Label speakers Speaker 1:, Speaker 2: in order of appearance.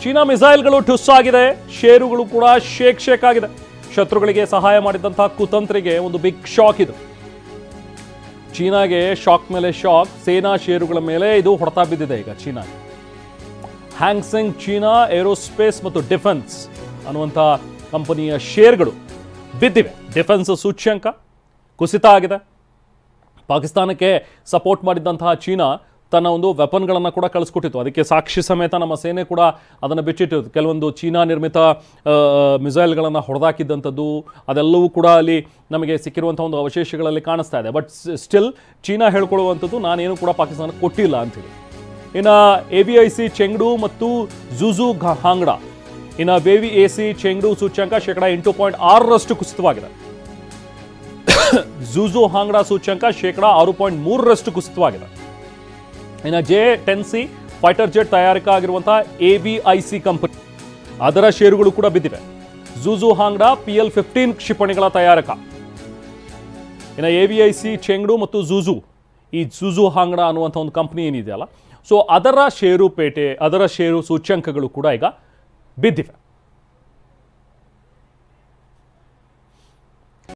Speaker 1: China ಮಿಸೈಲ್ಗಳು ಠುಸ್ ಆಗಿದೆ, ಷೇರುಗಳು ಕೂಡ ಶೇಕ್ ಆಗಿದೆ. ಶತ್ರುಗಳಿಗೆ ಸಹಾಯ ಮಾಡಿದಂತಹ ಕುತಂತ್ರಿಗೆ ಒಂದು ಬಿಗ್ ಶಾಕ್ ಇದು. ಚೀನಾಗೆ ಶಾಕ್ ಮೇಲೆ ಶಾಕ್, ಸೇನಾ ಷೇರುಗಳ ಮೇಲೆ ಇದು ಹೊಡೆತ ಬಿದ್ದಿದೆ ಈಗ ಚೀನಾ. ಹ್ಯಾಂಗ್ಸೆಂಗ್ ಚೀನಾ ಏರೋಸ್ಪೇಸ್ ಮತ್ತು ಡಿಫೆನ್ಸ್ ಅನ್ನುವಂಥ ಕಂಪನಿಯ ಷೇರುಗಳು ಬಿದ್ದಿವೆ. ಡಿಫೆನ್ಸ್ ಸೂಚ್ಯಂಕ ಕುಸಿತ ಆಗಿದೆ. ಪಾಕಿಸ್ತಾನಕ್ಕೆ ಸಪೋರ್ಟ್ ಮಾಡಿದ್ದಂತಹ ಚೀನಾ ತನ್ನ ಒಂದು ವೆಪನ್ಗಳನ್ನು ಕೂಡ ಕಳಿಸ್ಕೊಟ್ಟಿತ್ತು. ಅದಕ್ಕೆ ಸಾಕ್ಷಿ ಸಮೇತ ನಮ್ಮ ಸೇನೆ ಕೂಡ ಅದನ್ನು ಬಿಚ್ಚಿಟ್ಟಿತ್ತು. ಕೆಲವೊಂದು ಚೀನಾ ನಿರ್ಮಿತ ಮಿಸೈಲ್ಗಳನ್ನು ಹೊಡೆದಾಕಿದ್ದಂಥದ್ದು ಅದೆಲ್ಲವೂ ಕೂಡ ಅಲ್ಲಿ ನಮಗೆ ಸಿಕ್ಕಿರುವಂಥ ಒಂದು ಅವಶೇಷಗಳಲ್ಲಿ ಕಾಣಿಸ್ತಾ ಇದೆ. ಬಟ್ ಸ್ಟಿಲ್ ಚೀನಾ ಹೇಳ್ಕೊಳ್ಳುವಂಥದ್ದು ನಾನೇನು ಕೂಡ ಪಾಕಿಸ್ತಾನಕ್ಕೆ ಕೊಟ್ಟಿಲ್ಲ ಅಂತೀವಿ. ಇನ್ನು AVIC ಚೆಂಗ್ಡು ಮತ್ತು ಜುಜು ಹಾಂಗ್ಡಾ, ಇನ್ನು VVAC ಚೆಂಗ್ಡು ಸೂಚ್ಯಂಕ 8.6% ಕುಸಿತವಾಗಿದೆ. ಜುಜು ಹಾಂಗ್ಡಾ ಸೂಚ್ಯಂಕ 6.3% ಕುಸಿತವಾಗಿದೆ. ಇನ್ನು J-10C ಫೈಟರ್ ಜೆಟ್ ತಯಾರಿಕಾ ಆಗಿರುವಂತಹ AVIC ಕಂಪನಿ, ಅದರ ಷೇರುಗಳು ಕೂಡ ಬಿದ್ದಿವೆ. ಜುಜು ಹಾಂಗ್ಡಾ PL-15 ಕ್ಷಿಪಣಿಗಳ ತಯಾರಕ. ಇನ್ನು AVIC ಚೆಂಗ್ಡು ಮತ್ತು ಜುಜು ಹಾಂಗ್ಡಾ ಅನ್ನುವಂಥ ಒಂದು ಕಂಪನಿ ಏನಿದೆಯಲ್ಲ, ಸೊ ಅದರ ಷೇರು ಪೇಟೆ, ಅದರ ಷೇರು ಸೂಚ್ಯಂಕಗಳು ಕೂಡ ಈಗ ಬಿದ್ದಿವೆ.